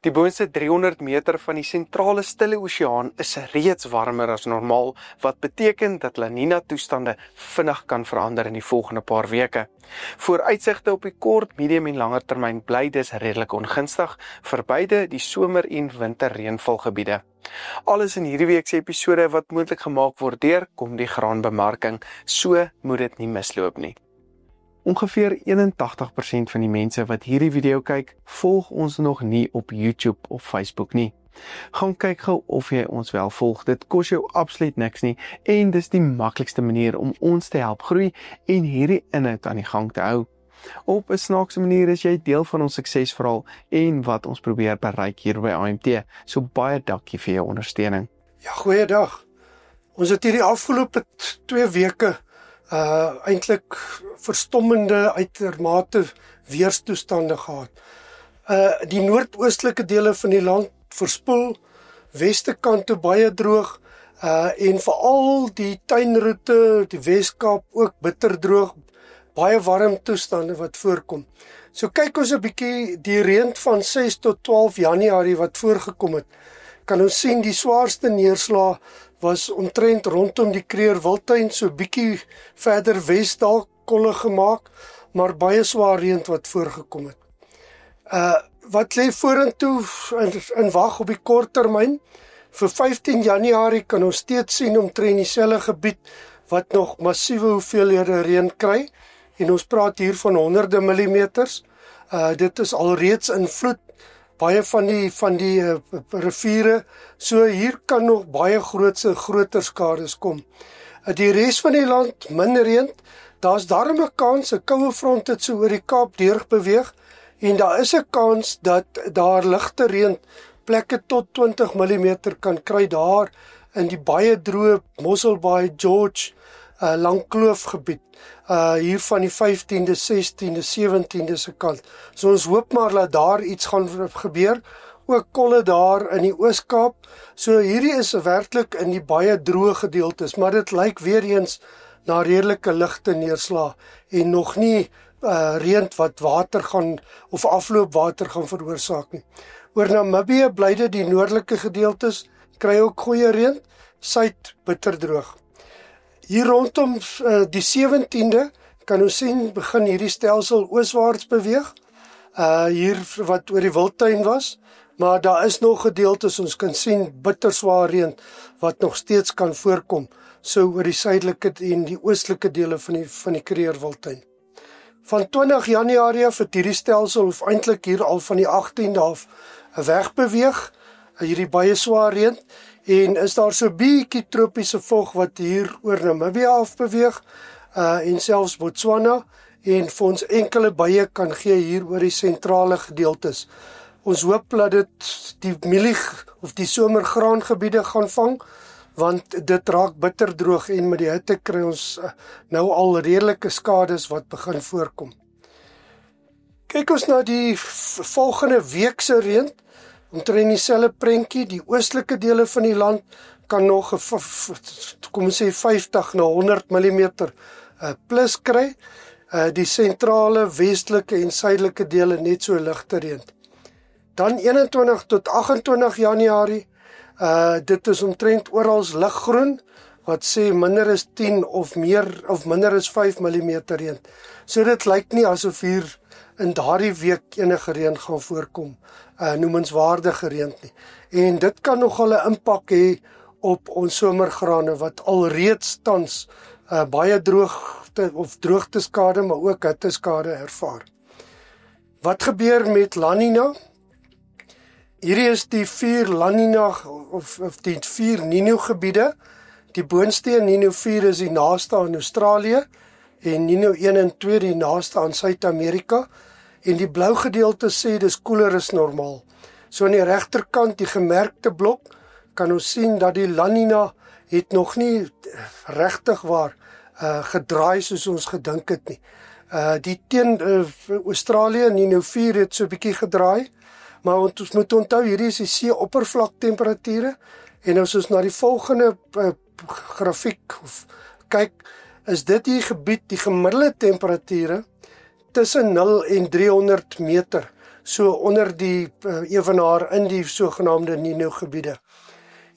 Die boonste 300 meter van die sentrale Stille Oseaan is reeds warmer as normaal, wat beteken dat La Nina toestande vinnig kan verander in die volgende paar weke. Vooruitsigte op die kort, medium en langer termyn bly dus redelik ongunstig vir beide die somer- en winterreënvalgebiede. Alles in hierdie week se episode wat moontlik gemaak word deur Kom die Graanbemarking, so moet dit nie misloop nie. Ongeveer 81% van die mense wat hierdie video kyk, volg ons nog nie op YouTube of Facebook nie. Gaan kyk gou of jy ons wel volg, dit kos jou absoluut niks nie en dis die maklikste manier om ons te help groei en hierdie inhoud aan die gang te hou. Op 'n snaakse manier is jy deel van ons suksesverhaal en wat ons probeer bereik hier by AMT, so baie dankie vir jou ondersteuning. Ja, goeiedag. Ons het hierdie afgelope 2 weke eintlik verstommende uitermate weerstoestande gehad. Die noordoostelike dele van die land verspoel, weste kant toe baie droog, en veral die tuinroete, die Weskaap ook bitter droog, baie warm toestande wat voorkom. So kyk ons 'n bietjie die reën van 6 tot 12 Januarie wat voorgekom het. Kan ons sien die swaarste neerslae was omtrent rondom die Kruger Wildtuin, so bietjie verder wes dalk kolle gemaak, maar baie swaar reën wat voorgekom het. Wat lê vorentoe in wag op die kort termyn? Vir 15 Januarie kan ons steeds sien omtrent dieselfde gebied wat nog massiewe hoeveelhede reën kry, en ons praat hier van honderde millimeters. Dit is alreeds in vloed, baie van die riviere, so hier kan nog baie groter skades kom. Die res van die land, min reën, daar's darm 'n kans, 'n koue front het so oor die Kaap deurbeweeg, en daar is 'n kans dat daar ligte reën plekke tot 20 mm kan kry daar in die baie droë Mosselbaai, George, Langkloof gebied, hier van die 15de, 16de, 17de se kant. So ons hoop maar dat daar iets gaan gebeur, ook kolle daar in die Oos-Kaap. So hierdie is werklik in die baie droë gedeeltes, maar dit lyk weer eens na redelike ligte neerslae en nog nie reën wat water gaan of afloopwater gaan veroorsaak nie. Oor Namibië bly dit die noordelike gedeeltes kry ook goeie reën, suid bitter droog. Hier rondom die 17de kan ons sien begin hierdie stelsel ooswaarts beweeg, hier wat oor die Wildtuin was, maar daar is nog gedeeltes ons kan sien bitter swaar reën wat nog steeds kan voorkom, so oor die suidelike en die oostelike dele van die Kruger Wildtuin. Van 20 Januarie af het hierdie stelsel of eintlik hier al van die 18de af wegbeweeg, hierdie baie swaar reën, en is daar so bietjie tropiese vog wat hier oor Namibië afbeweeg, en selfs Botswana, en vir ons enkele buie kan gee hier oor die sentrale gedeeltes. Ons hoop dat dit die mielie of die somergraangebiede gaan vang, want dit raak bitter droog en met die hitte kry ons nou al redelike skades wat begin voorkom. Kyk ons na die volgende week se reën, omtrent dieselfde prentjie, die oostelike dele van die land kan nog kom ons sê 50 na 100 mm plus kry, die sentrale, westelike en suidelike dele net so ligte reën. Dan 21 tot 28 Januarie, dit is omtrent oral liggroen, wat sê minder as 10 of meer of minder as 5 mm reën. So dit lyk nie asof hier in daardie week enige reën gaan voorkom, noemenswaardige reën nie. En dit kan nogal 'n impak hê op ons somergrane wat alreeds tans baie droogteskade, maar ook hitteskade ervaar. Wat gebeur met La Nina? Hierdie is die 4 La Nina of die 4 Nino gebiede. Die boonste Nino 4 is die naaste aan Australië en Nino 1 en 2 die naaste aan Suid-Amerika. En die blou gedeelte sê dis koeler as normaal. So aan die regterkant die gemerkte blok kan ons sien dat die La Nina het nog nie regtig waar gedraai soos ons gedink het nie. Die teen Australië Nino 4 het so 'n bietjie gedraai, maar ons moet onthou hierdie is die see-oppervlaktemperature, en as ons na die volgende grafiek kyk, is dit die gebied die gemiddelde temperature tussen 0 en 300 meter. so onder die ewenaar in die sogenaamde Nino gebiede.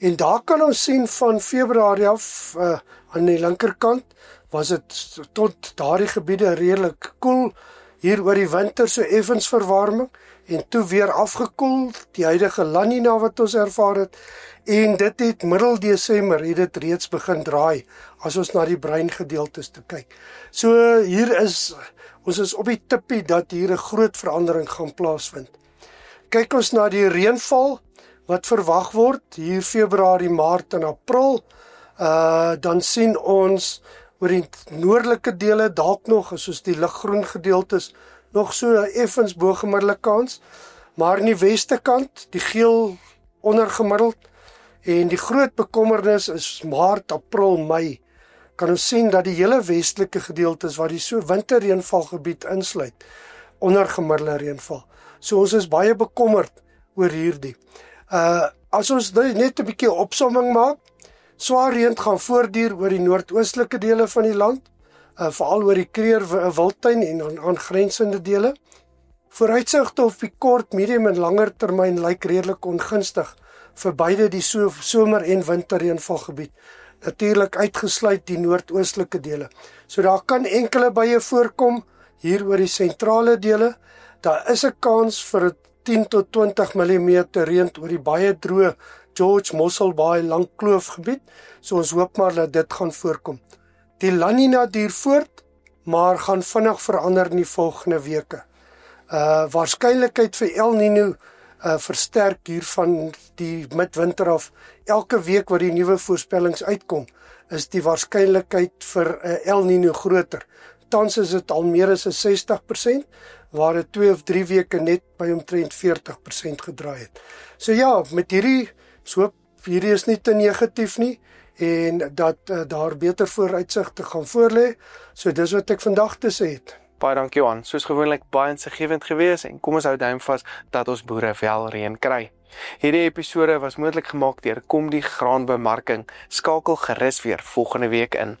En daar kan ons sien van Februarie af aan die linkerkant was dit tot daardie gebiede redelik koel. Hier oor die winter so effens verwarming en toe weer afgekoel, die huidige La Nina wat ons ervaar het, en dit het middel Desember het dit reeds begin draai as ons na die bruin gedeeltes te kyk. So hier ons is op die tippie dat hier 'n groot verandering gaan plaasvind. Kyk ons na die reënval wat verwag word hier Februarie, Maart en April, dan sien ons oor die noordelike dele dalk nog, soos die liggroen gedeeltes, nog so effens bo-gemiddelde kans, maar in die weste kant, die geel ondergemiddeld, en die groot bekommernis is Maart, April, Mei, kan ons sien dat die hele westelike gedeeltes wat die so winterreënvalgebied insluit, ondergemiddelde reënval. So ons is baie bekommerd oor hierdie. As ons net 'n bietjie opsomming maak, swaar reën gaan voortduur oor die noordoostelike dele van die land, veral oor die Kruger Wildtuin en aangrensende dele. Vooruitsigte op die kort, medium en langer termyn lyk redelik ongunstig vir beide die somer- en winterreënvalgebied. Natuurlik uitgesluit die noordoostelike dele. So daar kan enkele buie voorkom hier oor die sentrale dele. Daar is 'n kans vir 10 tot 20 mm reën oor die baie droë George Mosselbaai Langkloofgebied. So ons hoop maar dat dit gaan voorkom. Die La Nina duur voort, maar gaan vinnig verander in die volgende weke. Waarskynlikheid vir El Nino versterk hier van die midwinter af. Elke week wat die nuwe voorspellings uitkom, is die waarskynlikheid vir El Nino groter. Tans is dit al meer as 60%, waar dit 2 of 3 weke net by omtrent 40% gedraai het. So ja, met hierdie is nie te negatief nie, en dat daar beter vooruitsigte gaan voorlê. So dis wat ek vandag te sê het. Baie dankie Johan, soos gewoonlik baie insiggewend gewees en kom ons hou duim vas dat ons boere wel reën kry. Hierdie episode was moontlik gemaak deur Komdi Graanbemarking. Skakel gerus weer volgende week in.